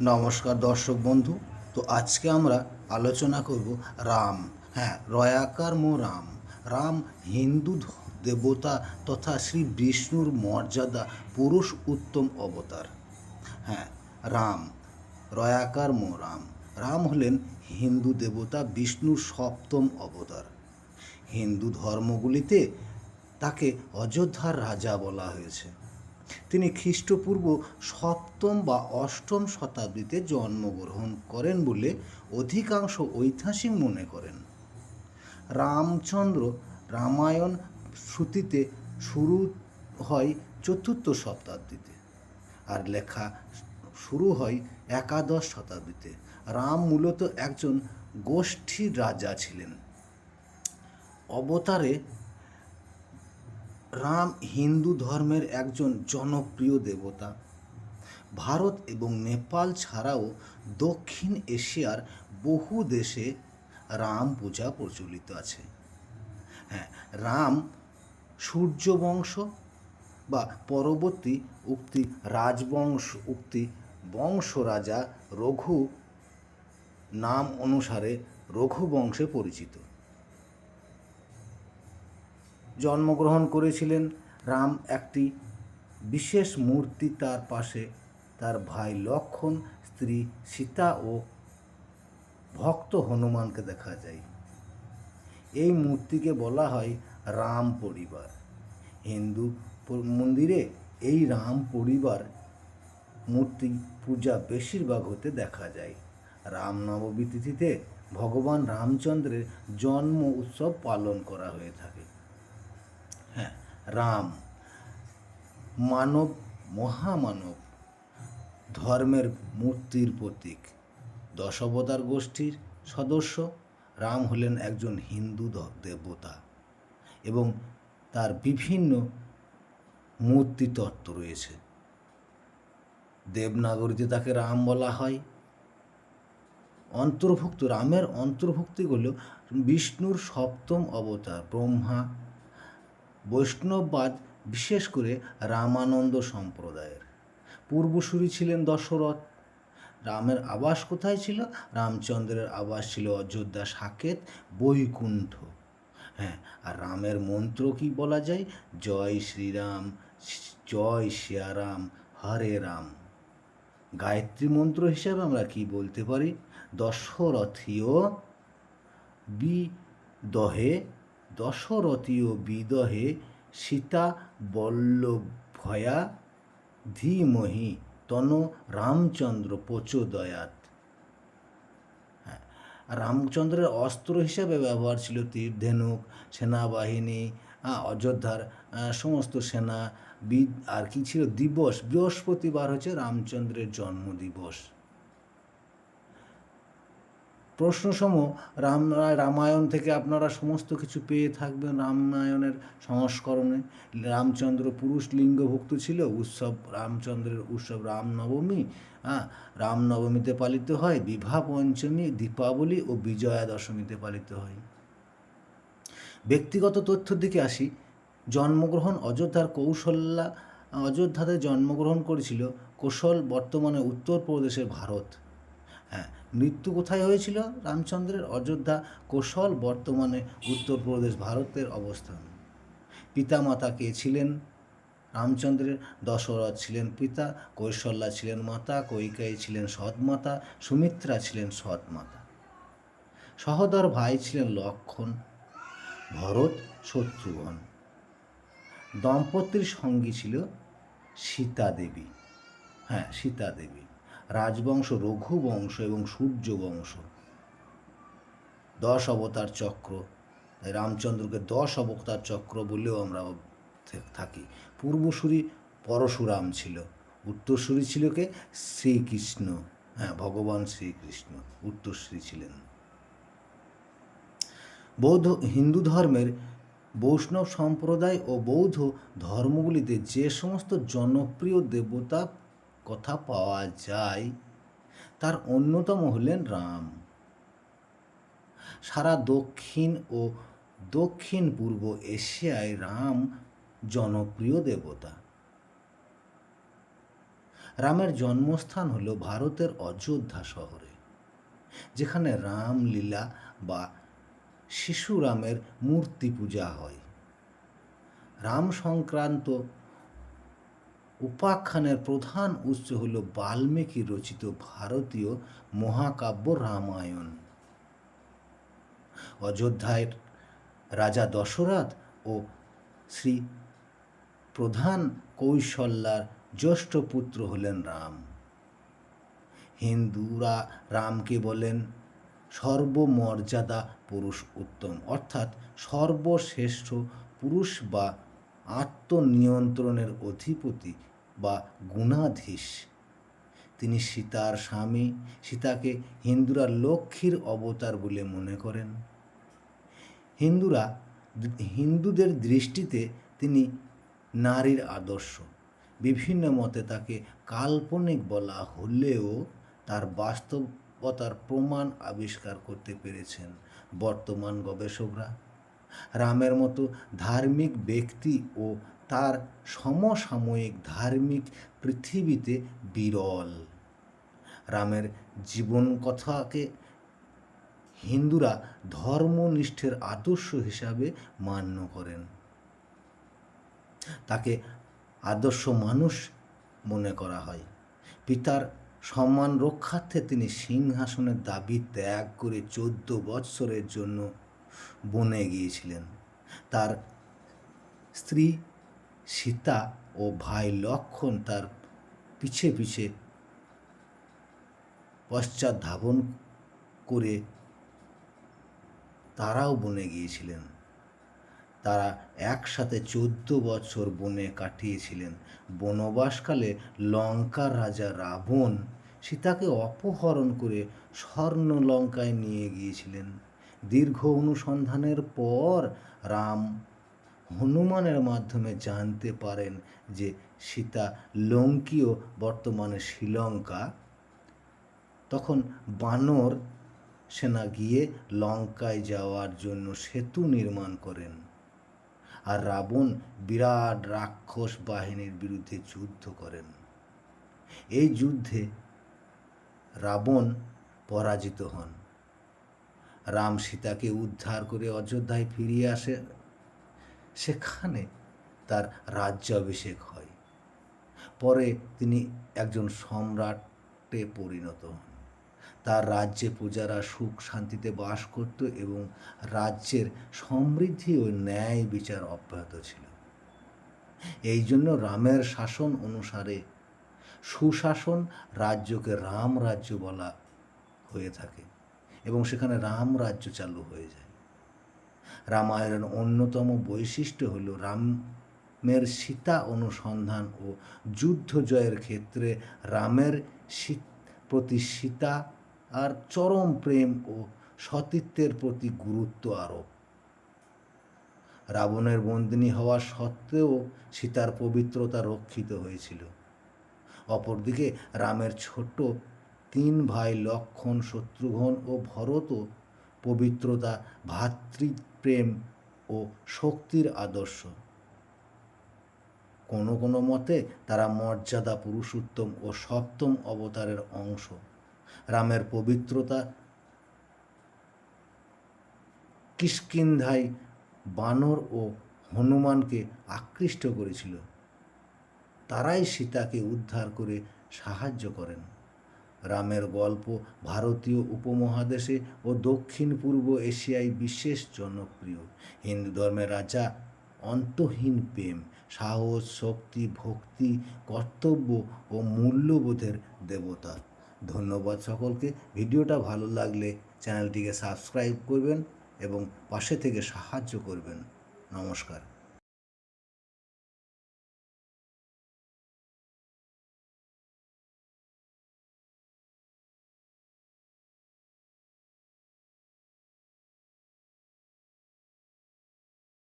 নমস্কার দর্শক বন্ধু। তো আজকে আমরা আলোচনা করব রাম। হ্যাঁ, রয়াকার মো রাম। রাম হিন্দু দেবতা তথা শ্রী বিষ্ণুর মর্যাদা পুরুষ উত্তম অবতার। হ্যাঁ, রাম রয়াকার মো রাম। রাম হলেন হিন্দু দেবতা বিষ্ণুর সপ্তম অবতার। হিন্দু ধর্মগুলিতে তাকে অযোধ্যার রাজা বলা হয়েছে। তিনি খ্রিস্টপূর্ব সপ্তম বা অষ্টম শতাব্দীতে জন্মগ্রহণ করেন বলে অধিকাংশ ঐতিহাসিক মনে করেন। রামচন্দ্র রামায়ণ শ্রুতিতে শুরু হয় চতুর্থ শতাব্দীতে আর লেখা শুরু হয় একাদশ শতাব্দীতে। রাম মূলত একজন গোষ্ঠীর রাজা ছিলেন। অবতারে রাম হিন্দু ধর্মের একজন জনপ্রিয় দেবতা। ভারত এবং নেপাল ছাড়াও দক্ষিণ এশিয়ার বহু দেশে রাম পূজা প্রচলিত আছে। হ্যাঁ, রাম সূর্যবংশ বা পরবর্তী উক্তি রাজবংশ উক্তি বংশ রাজা রঘু নাম অনুসারে রঘু বংশে পরিচিত। জন্মগ্রহণ করেছিলেন রাম একটি বিশেষ মূর্তি, তার পাশে তার ভাই লক্ষ্মণ, স্ত্রী সীতা ও ভক্ত হনুমানকে দেখা যায়। এই মূর্তিকে বলা হয় রাম পরিবার। হিন্দু মন্দিরে এই রাম পরিবার মূর্তি পূজা বেশিরভাগ হতে দেখা যায়। রামনবমী তিথিতে ভগবান রামচন্দ্রের জন্ম উৎসব পালন করা হয়ে থাকে। হ্যাঁ, রাম মানব, মহামানব ধর্মের মূর্তির প্রতীক। দশাবতার গোষ্ঠীর সদস্য রাম হলেন একজন হিন্দু দেবতা এবং তার বিভিন্ন মূর্তি তত্ত্ব রয়েছে। দেবনাগরীতে তাকে রাম বলা হয়। অন্তর্ভুক্ত রামের অন্তর্ভুক্তিগুলো বিষ্ণুর সপ্তম অবতার ব্রহ্মা। বৈষ্ণববাদ বিশেষ করে রামানন্দ সম্প্রদায়ের। পূর্বসূরি ছিলেন দশরথ। রামের আবাস কোথায় ছিল? রামচন্দ্রের আবাস ছিল অযোধ্যা, সাকেত, বৈকুণ্ঠ। হ্যাঁ, আর রামের মন্ত্র কি বলা যায়? জয় শ্রীরাম, জয় সিয়ারাম, হরে রাম। গায়ত্রী মন্ত্র হিসাবে আমরা কি বলতে পারি? দশরথীয় বিদহে, দশরথীয় বিদহে সীতা বল্লভয়া ধীমহি তন রামচন্দ্র প্রচোদয়াৎ। হ্যাঁ, রামচন্দ্রের অস্ত্র হিসাবে ব্যবহার ছিল তীর ধনুক, সেনাবাহিনী, অযোধ্যার সমস্ত সেনা আর কি ছিল? দিবস, বৃহস্পতিবার হচ্ছে রামচন্দ্রের জন্মদিবস। প্রশ্নসমূহ রামায়ণ থেকে আপনারা সমস্ত কিছু পেয়ে থাকবেন। রামায়ণের সংস্করণে রামচন্দ্র পুরুষ লিঙ্গভুক্ত ছিল। উৎসব রামচন্দ্রের উৎসব রামনবমী। রামনবমীতে পালিত হয়, বিবাহ পঞ্চমী, দীপাবলি ও বিজয়া দশমীতে পালিত হয়। ব্যক্তিগত তথ্যের দিকে আসি। জন্মগ্রহণ অযোধ্যার কৌশল্যা। অযোধ্যাতে জন্মগ্রহণ করেছিল কৌশল, বর্তমানে উত্তরপ্রদেশের ভারত। হ্যাঁ, মৃত্যু কোথায় হয়েছিল রামচন্দ্রের? অযোধ্যা, কৌশল, বর্তমানে উত্তরপ্রদেশ, ভারতের অবস্থান। পিতামাতা কে ছিলেন রামচন্দ্রের? দশরথ ছিলেন পিতা, কৌশল্যা ছিলেন মাতা, কৈকেয়ী ছিলেন সৎমাতা, সুমিত্রা ছিলেন সৎমাতা। সহোদর ভাই ছিলেন লক্ষ্মণ, ভরত, শত্রুঘ্ন। দম্পতির সঙ্গী ছিল সীতা দেবী। হ্যাঁ, সীতা দেবী। রাজবংশ রঘুবংশ এবং সূর্যবংশ। 10 অবতার চক্র, তাই রামচন্দ্রকে 10 অবতার চক্র বলেও আমরা থাকি। পূর্বসূরি পরশুরাম ছিল, উত্তরসূরি ছিল কে? শ্রীকৃষ্ণ। হ্যাঁ, ভগবান শ্রীকৃষ্ণ উত্তরসূরি ছিলেন। বৌদ্ধ হিন্দু ধর্মের বৈষ্ণব সম্প্রদায় ও বৌদ্ধ ধর্মগুলিতে যে সমস্ত জনপ্রিয় দেবতা কথা পাওয়া যায় তার অন্যতম হলেন রাম। সারা দক্ষিণ ও দক্ষিণ পূর্ব এশিয়ায় রাম জনপ্রিয় দেবতা। রামের জন্মস্থান হল ভারতের অযোধ্যা শহরে, যেখানে রামলীলা বা শিশু রামের মূর্তি পূজা হয়। রাম সংক্রান্ত উপাখ্যানের প্রধান উৎস হল বাল্মীকি রচিত ভারতীয় মহাকাব্য রামায়ণ। অযোধ্যায় রাজা দশরথ ও শ্রী প্রধান কৌশল্যার জ্যেষ্ঠ পুত্র হলেন রাম। হিন্দুরা রামকে বলেন সর্বমর্যাদা পুরুষ উত্তম, অর্থাৎ সর্বশ্রেষ্ঠ পুরুষ বা আত্মনিয়ন্ত্রণের অধিপতি বা গুণাধীশ। তিনি সীতার স্বামী। সীতাকে হিন্দুরা লক্ষ্মীর অবতার বলে মনে করেন। হিন্দুদের দৃষ্টিতে তিনি নারীর আদর্শ। বিভিন্ন মতে তাকে কাল্পনিক বলা হলেও তার বাস্তবতার প্রমাণ আবিষ্কার করতে পেরেছেন বর্তমান গবেষকরা। রামের মতো ধার্মিক ব্যক্তি ও তার সমসাময়িক ধার্মিক পৃথিবীতে বিরল। রামের জীবন কথাকে হিন্দুরা ধর্মনিষ্ঠের আদর্শ হিসাবে মান্য করেন। তাকে আদর্শ মানুষ মনে করা হয়। পিতার সম্মান রক্ষার্থে তিনি সিংহাসনের দাবি ত্যাগ করে 14 বৎসরের জন্য বনে গিয়েছিলেন। তার স্ত্রী সীতা ও ভাই লক্ষ্মণ তার পিছে পিছে পশ্চাৎ ধাবন করে তারাও বনে গিয়েছিলেন। তারা একসাথে 14 বছর বনে কাটিয়েছিলেন। বনবাসকালে লঙ্কার রাজা রাবণ সীতাকে অপহরণ করে স্বর্ণলঙ্কায় নিয়ে গিয়েছিলেন। দীর্ঘ অনুসন্ধানের পর রাম হনুমানের মাধ্যমে জানতে পারেন যে সীতা লঙ্কীয়, বর্তমানে শ্রীলঙ্কা। তখন বানর সেনা গিয়ে লঙ্কায় যাওয়ার জন্য সেতু নির্মাণ করেন, আর রাবণ বিরাট রাক্ষস বাহিনীর বিরুদ্ধে যুদ্ধ করেন। এই যুদ্ধে রাবণ পরাজিত হন। রাম সীতাকে উদ্ধার করে অযোধ্যায় ফিরিয়ে আসে। সেখানে তার রাজ্যাভিষেক হয়। পরে তিনি একজন সম্রাটে পরিণত হন। তার রাজ্যে প্রজারা সুখ শান্তিতে বাস করত এবং রাজ্যের সমৃদ্ধি ও ন্যায় বিচার অব্যাহত ছিল। এই জন্য রামের শাসন অনুসারে সুশাসন রাজ্যকে রাম রাজ্য বলা হয়ে থাকে এবং সেখানে রাম রাজ্য চালু হয়ে যায়। রামায়ণের অন্যতম বৈশিষ্ট্য হল রামের সীতা অনুসন্ধান ও যুদ্ধ জয়ের ক্ষেত্রে রামের প্রতি সীতা আর চরম প্রেম ও সতীত্বের প্রতি গুরুত্ব আরোপ। রাবণের বন্দিনী হওয়া সত্ত্বেও সীতার পবিত্রতা রক্ষিত হয়েছিল। অপরদিকে রামের ছোট 3 ভাই লক্ষ্মণ, শত্রুঘ্ন ও ভরতও পবিত্রতা, ভ্রাতৃপ্রেম ও শক্তির আদর্শ। কোনো কোনো মতে তারা মর্যাদা, পুরুষোত্তম ও সপ্তম অবতারের অংশ। রামের পবিত্রতা কিষ্কিন্ধায় বানর ও হনুমানকে আকৃষ্ট করেছিল। তারাই সীতাকে উদ্ধার করে সাহায্য করেন। রামের গল্প ভারতীয় উপমহাদেশে ও দক্ষিণ পূর্ব এশিয়ায় বিশেষ জনপ্রিয়। হিন্দু ধর্মের রাজা অন্তহীন প্রেম, সাহস, শক্তি, ভক্তি, কর্তব্য ও মূল্যবোধের দেবতা। ধন্যবাদ সকলকে। ভিডিওটা ভালো লাগলে চ্যানেলটিকে সাবস্ক্রাইব করবেন এবং পাশে থেকে সাহায্য করবেন। নমস্কার।